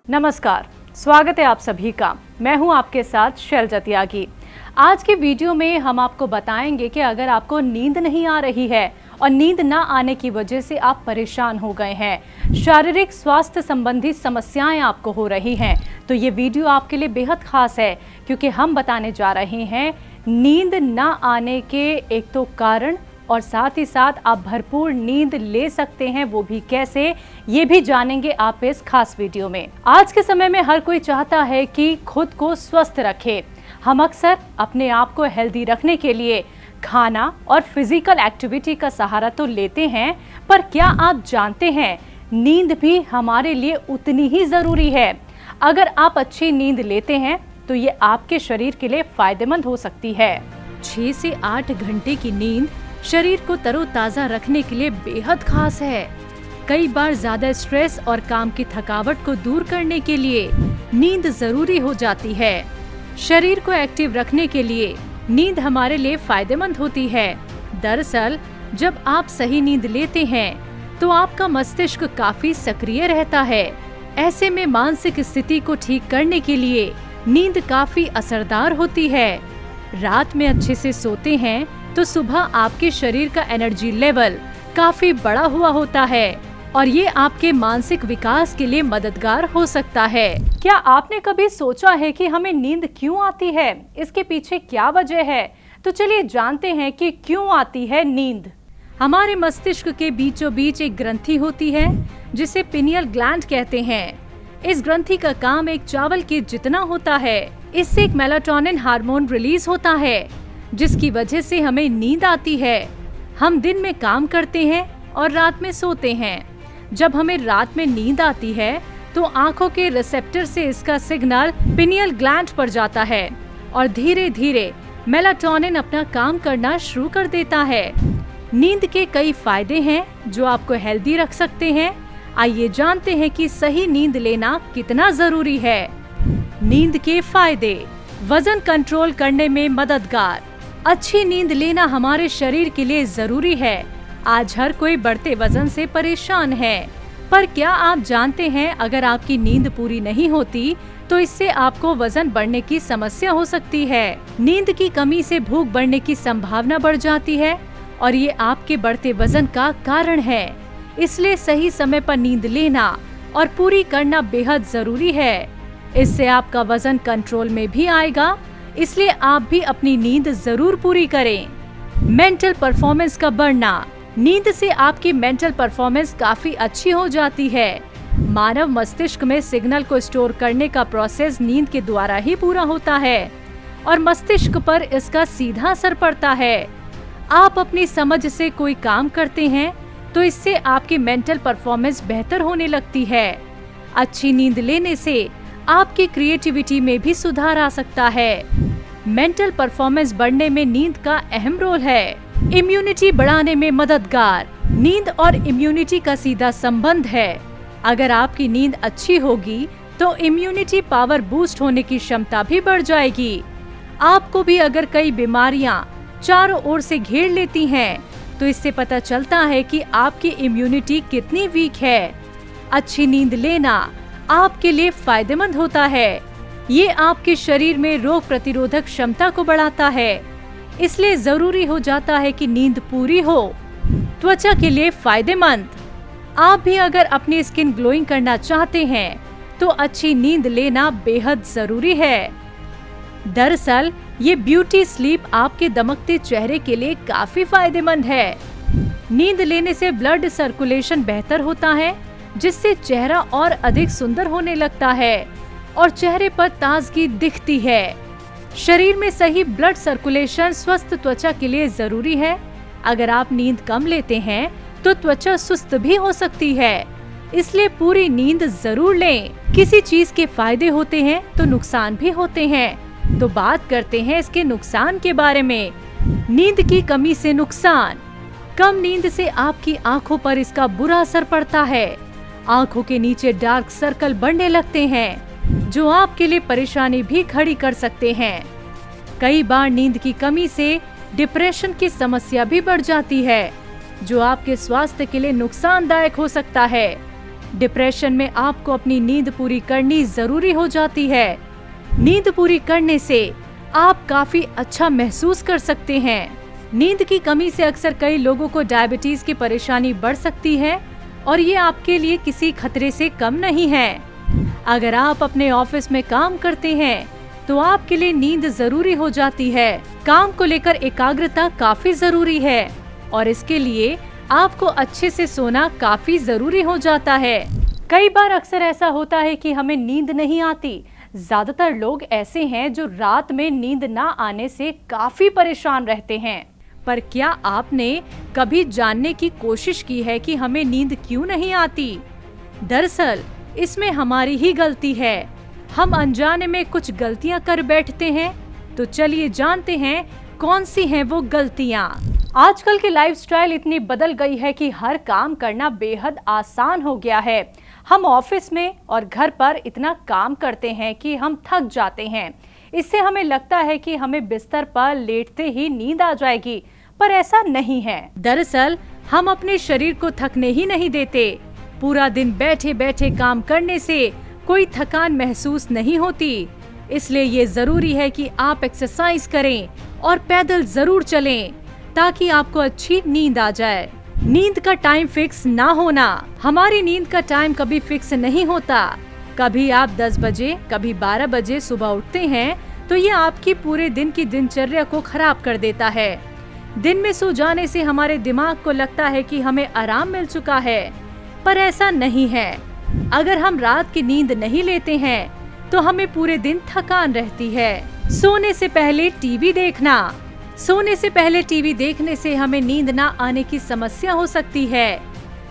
नमस्कार, स्वागत है आप सभी का। मैं हूं आपके साथ शैलजा त्यागी। आज की वीडियो में हम आपको बताएंगे कि अगर आपको नींद नहीं आ रही है और नींद ना आने की वजह से आप परेशान हो गए हैं, शारीरिक स्वास्थ्य संबंधी समस्याएं आपको हो रही हैं, तो ये वीडियो आपके लिए बेहद खास है क्योंकि हम बताने जा रहे हैं नींद ना आने के एक तो कारण और साथ ही साथ आप भरपूर नींद ले सकते हैं, वो भी कैसे, ये भी जानेंगे आप इस खास वीडियो में। आज के समय में हर कोई चाहता है कि खुद को स्वस्थ रखे। हम अक्सर अपने आप को हेल्दी रखने के लिए खाना और फिजिकल एक्टिविटी का सहारा तो लेते हैं, पर क्या आप जानते हैं नींद भी हमारे लिए उतनी ही जरूरी है। अगर आप अच्छी नींद लेते हैं तो ये आपके शरीर के लिए फायदेमंद हो सकती है। 6 से 8 घंटे की नींद शरीर को तरोताजा रखने के लिए बेहद खास है। कई बार ज्यादा स्ट्रेस और काम की थकावट को दूर करने के लिए नींद जरूरी हो जाती है। शरीर को एक्टिव रखने के लिए नींद हमारे लिए फायदेमंद होती है। दरअसल जब आप सही नींद लेते हैं तो आपका मस्तिष्क काफी सक्रिय रहता है। ऐसे में मानसिक स्थिति को ठीक करने के लिए नींद काफी असरदार होती है। रात में अच्छे से सोते हैं तो सुबह आपके शरीर का एनर्जी लेवल काफी बड़ा हुआ होता है और ये आपके मानसिक विकास के लिए मददगार हो सकता है। क्या आपने कभी सोचा है कि हमें नींद क्यों आती है, इसके पीछे क्या वजह है? तो चलिए जानते हैं कि क्यों आती है नींद। हमारे मस्तिष्क के बीचों बीच एक ग्रंथि होती है जिसे पिनियल ग्लैंड कहते हैं। इस ग्रंथि का काम एक चावल के जितना होता है। इससे एक मेलाटोनिन हार्मोन रिलीज होता है जिसकी वजह से हमें नींद आती है। हम दिन में काम करते हैं और रात में सोते हैं। जब हमें रात में नींद आती है तो आंखों के रिसेप्टर से इसका सिग्नल पिनियल ग्लैंड पर जाता है और धीरे धीरे मेलाटोनिन अपना काम करना शुरू कर देता है। नींद के कई फायदे हैं जो आपको हेल्दी रख सकते हैं। आइए जानते हैं कि सही नींद लेना कितना जरूरी है। नींद के फायदे: वजन कंट्रोल करने में मददगार। अच्छी नींद लेना हमारे शरीर के लिए जरूरी है। आज हर कोई बढ़ते वजन से परेशान है, पर क्या आप जानते हैं अगर आपकी नींद पूरी नहीं होती तो इससे आपको वजन बढ़ने की समस्या हो सकती है। नींद की कमी से भूख बढ़ने की संभावना बढ़ जाती है और ये आपके बढ़ते वजन का कारण है। इसलिए सही समय पर नींद लेना और पूरी करना बेहद जरूरी है। इससे आपका वजन कंट्रोल में भी आएगा, इसलिए आप भी अपनी नींद जरूर पूरी करें। मेंटल परफॉर्मेंस का बढ़ना। नींद से आपकी मेंटल परफॉर्मेंस काफी अच्छी हो जाती है। मानव मस्तिष्क में सिग्नल को स्टोर करने का प्रोसेस नींद के द्वारा ही पूरा होता है और मस्तिष्क पर इसका सीधा असर पड़ता है। आप अपनी समझ से कोई काम करते हैं तो इससे आपकी मेंटल परफॉर्मेंस बेहतर होने लगती है। अच्छी नींद लेने से आपकी क्रिएटिविटी में भी सुधार आ सकता है। मेंटल परफॉर्मेंस बढ़ने में नींद का अहम रोल है। इम्यूनिटी बढ़ाने में मददगार। नींद और इम्यूनिटी का सीधा संबंध है। अगर आपकी नींद अच्छी होगी तो इम्यूनिटी पावर बूस्ट होने की क्षमता भी बढ़ जाएगी। आपको भी अगर कई बीमारियां चारों ओर से घेर लेती हैं, तो इससे पता चलता है कि आपकी इम्यूनिटी कितनी वीक है। अच्छी नींद लेना आपके लिए फायदेमंद होता है। ये आपके शरीर में रोग प्रतिरोधक क्षमता को बढ़ाता है, इसलिए जरूरी हो जाता है कि नींद पूरी हो। त्वचा के लिए फायदेमंद। आप भी अगर अपनी स्किन ग्लोइंग करना चाहते हैं तो अच्छी नींद लेना बेहद जरूरी है। दरअसल ये ब्यूटी स्लीप आपके दमकते चेहरे के लिए काफी फायदेमंद है। नींद लेने से ब्लड सर्कुलेशन बेहतर होता है, जिससे चेहरा और अधिक सुंदर होने लगता है और चेहरे पर ताजगी दिखती है। शरीर में सही ब्लड सर्कुलेशन स्वस्थ त्वचा के लिए जरूरी है। अगर आप नींद कम लेते हैं तो त्वचा सुस्त भी हो सकती है, इसलिए पूरी नींद जरूर लें। किसी चीज के फायदे होते हैं तो नुकसान भी होते हैं, तो बात करते हैं इसके नुकसान के बारे में। नींद की कमी से नुकसान। कम नींद से आपकी आंखों पर इसका बुरा असर पड़ता है। आंखों के नीचे डार्क सर्कल बढ़ने लगते हैं जो आपके लिए परेशानी भी खड़ी कर सकते हैं। कई बार नींद की कमी से डिप्रेशन की समस्या भी बढ़ जाती है, जो आपके स्वास्थ्य के लिए नुकसानदायक हो सकता है। डिप्रेशन में आपको अपनी नींद पूरी करनी जरूरी हो जाती है। नींद पूरी करने से आप काफी अच्छा महसूस कर सकते हैं। नींद की कमी से अक्सर कई लोगों को डायबिटीज की परेशानी बढ़ सकती है और ये आपके लिए किसी खतरे से कम नहीं है। अगर आप अपने ऑफिस में काम करते हैं तो आपके लिए नींद जरूरी हो जाती है। काम को लेकर एकाग्रता काफी जरूरी है और इसके लिए आपको अच्छे से सोना काफी जरूरी हो जाता है। कई बार अक्सर ऐसा होता है कि हमें नींद नहीं आती। ज्यादातर लोग ऐसे हैं जो रात में नींद ना आने से काफी परेशान रहते हैं। पर क्या आपने कभी जानने की कोशिश की है कि हमें नींद क्यों नहीं आती? दरअसल इसमें हमारी ही गलती है। हम अनजाने में कुछ गलतियां कर बैठते हैं। तो चलिए जानते हैं कौन सी हैं वो गलतियां। आजकल की लाइफस्टाइल इतनी बदल गई है कि हर काम करना बेहद आसान हो गया है। हम ऑफिस में और घर पर इतना काम करते हैं कि हम थक जाते हैं। इससे हमें लगता है कि हमें बिस्तर पर लेटते ही नींद आ जाएगी, पर ऐसा नहीं है। दरअसल हम अपने शरीर को थकने ही नहीं देते। पूरा दिन बैठे बैठे काम करने से कोई थकान महसूस नहीं होती। इसलिए ये जरूरी है कि आप एक्सरसाइज करें और पैदल जरूर चलें ताकि आपको अच्छी नींद आ जाए। नींद का टाइम फिक्स ना होना। हमारी नींद का टाइम कभी फिक्स नहीं होता। कभी आप 10 बजे, कभी 12 बजे सुबह उठते हैं तो ये आपकी पूरे दिन की दिनचर्या को खराब कर देता है। दिन में सो जाने से हमारे दिमाग को लगता है कि हमें आराम मिल चुका है, पर ऐसा नहीं है। अगर हम रात की नींद नहीं लेते हैं तो हमें पूरे दिन थकान रहती है। सोने से पहले टीवी देखना। सोने से पहले टीवी देखने से हमें नींद ना आने की समस्या हो सकती है।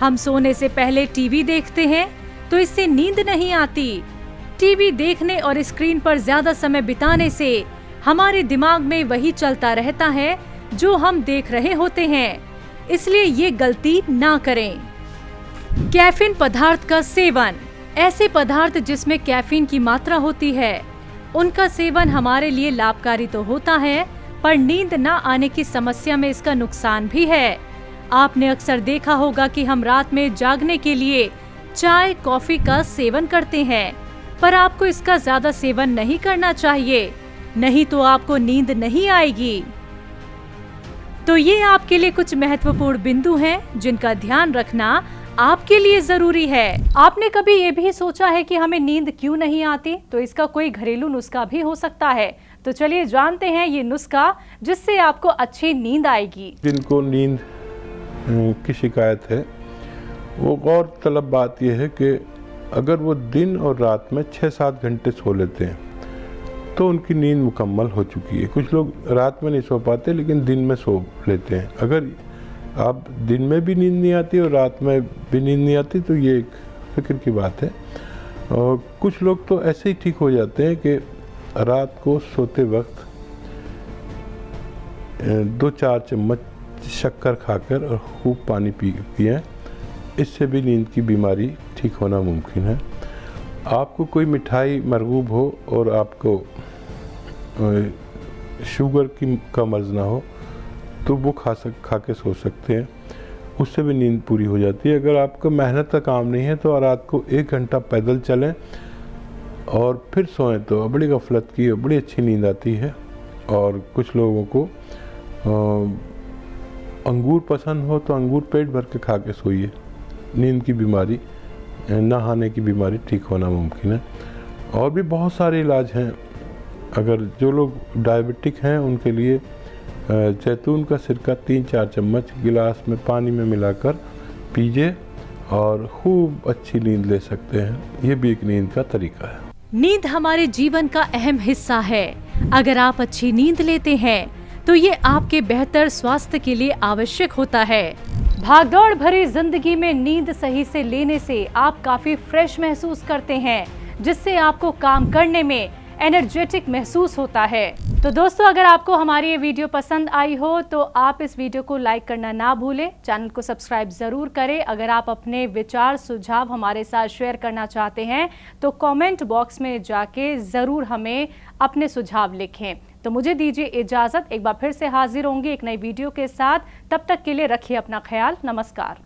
हम सोने से पहले टीवी देखते हैं तो इससे नींद नहीं आती। टीवी देखने और स्क्रीन पर ज्यादा समय बिताने से हमारे दिमाग में वही चलता रहता है जो हम देख रहे होते हैं। इसलिए ये गलती ना करें। कैफीन पदार्थ का सेवन। ऐसे पदार्थ जिसमें कैफीन की मात्रा होती है, उनका सेवन हमारे लिए लाभकारी तो होता है, पर नींद ना आने की समस्या में इसका नुकसान भी है। आपने अक्सर देखा होगा कि हम रात में जागने के लिए चाय, कॉफी का सेवन करते हैं, पर आपको इसका ज्यादा सेवन नहीं करना चाहिए, नहीं तो आपको नींद नहीं आएगी। तो ये आपके लिए कुछ महत्वपूर्ण बिंदु हैं जिनका ध्यान रखना आपके लिए जरूरी है। आपने कभी ये भी सोचा है कि हमें नींद क्यों नहीं आती? तो इसका कोई घरेलू नुस्खा भी हो सकता है। तो चलिए जानते हैं ये नुस्खा जिससे आपको अच्छी नींद आएगी। जिनको नींद की शिकायत है, वो गौरतलब बात यह है कि अगर वो दिन और रात में 6-7 घंटे सो लेते हैं तो उनकी नींद मुकम्मल हो चुकी है। कुछ लोग रात में नहीं सो पाते लेकिन दिन में सो लेते हैं। अगर आप दिन में भी नींद नहीं आती और रात में भी नींद नहीं आती तो ये एक फिक्र की बात है। और कुछ लोग तो ऐसे ही ठीक हो जाते हैं कि रात को सोते वक्त 2-4 चम्मच शक्कर खाकर और खूब पानी पिएं। इससे भी नींद की बीमारी ठीक होना मुमकिन है। आपको कोई मिठाई मरगूब हो और आपको शुगर का मर्ज़ ना हो तो वो खा के सो सकते हैं, उससे भी नींद पूरी हो जाती है। अगर आपका मेहनत का काम नहीं है तो रात को 1 घंटा पैदल चलें और फिर सोएं तो बड़ी गफलत की बड़ी अच्छी नींद आती है। और कुछ लोगों को अंगूर पसंद हो तो अंगूर पेट भर के खा के सोइए। नींद की बीमारी, नहाने की बीमारी ठीक होना मुमकिन है। और भी बहुत सारे इलाज हैं। अगर जो लोग डायबिटिक हैं उनके लिए जैतून का सिरका 3-4 चम्मच गिलास में पानी में मिलाकर पीजिए और खूब अच्छी नींद ले सकते हैं। ये भी एक नींद का तरीका है। नींद हमारे जीवन का अहम हिस्सा है। अगर आप अच्छी नींद लेते हैं तो ये आपके बेहतर स्वास्थ्य के लिए आवश्यक होता है। भागदौड़ भरी जिंदगी में नींद सही से लेने से आप काफी फ्रेश महसूस करते हैं, जिससे आपको काम करने में एनर्जेटिक महसूस होता है। तो दोस्तों, अगर आपको हमारी ये वीडियो पसंद आई हो तो आप इस वीडियो को लाइक करना ना भूलें। चैनल को सब्सक्राइब जरूर करें। अगर आप अपने विचार सुझाव हमारे साथ शेयर करना चाहते हैं तो कमेंट बॉक्स में जाके जरूर हमें अपने सुझाव लिखें। तो मुझे दीजिए इजाजत। एक बार फिर से हाजिर होंगी एक नई वीडियो के साथ। तब तक के लिए रखिए अपना ख्याल। नमस्कार।